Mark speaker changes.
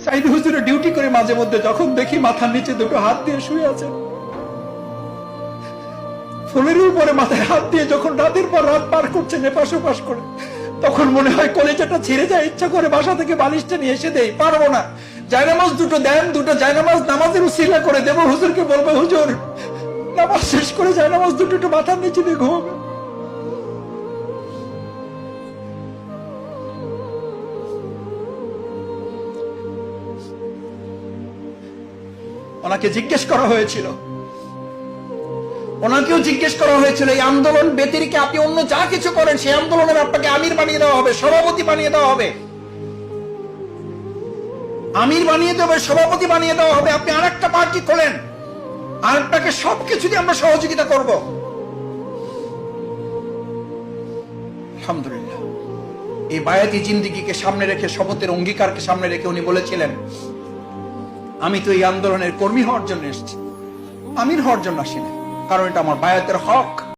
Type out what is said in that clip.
Speaker 1: সাইদ হুজুরে ডিউটি করে মাঝে মধ্যে যখন দেখি মাথার নিচে দুটো হাত দিয়ে শুয়ে আছে, ফুলের উপরে মাথায় হাত দিয়ে যখন রাতের পর রাত পার করছেন এপাশ ওপাশ করে, তখন মনে হয় কলেজাটা ছিঁড়ে যায়। ইচ্ছা করে বাসা থেকে বালিশটা নিয়ে এসে দেই, পারবো না। জায়নামাজ দুটো দেন, দুটো জায়নামাজ নামাজের উসিলা করে দেবো, হুজুরকে বলবো হুজুর নামাজ শেষ করে জায়নামাজ দুটো একটু মাথার নিচে দিয়ে ঘুমাবে। ওনাকে জিজ্ঞেস করা হয়েছিল, ওনাকেও জিজ্ঞেস করা হয়েছিল এই আন্দোলন ব্যতিরেকে আপনি অন্য যা কিছু করেন সেই আন্দোলনের আপনাকে আমির বানিয়ে দেওয়া হবে, সভাপতি বানিয়ে দেওয়া হবে, আমির বানিয়ে দেওয়া হবে, সভাপতি বানিয়ে দেওয়া হবে। আপনি আর একটা পার্টি খোলেন, আর আপনাকে সবকিছু দিয়ে আমরা সহযোগিতা করব। আলহামদুলিল্লাহ, এই বায়াতি জিন্দিগিকে সামনে রেখে, শপথের অঙ্গীকারকে সামনে রেখে উনি বলেছিলেন, আমি তো এই আন্দোলনের কর্মী হওয়ার জন্য এসেছি, আমির হওয়ার জন্য আসিনি, কারণ এটা আমার বায়াতের হক।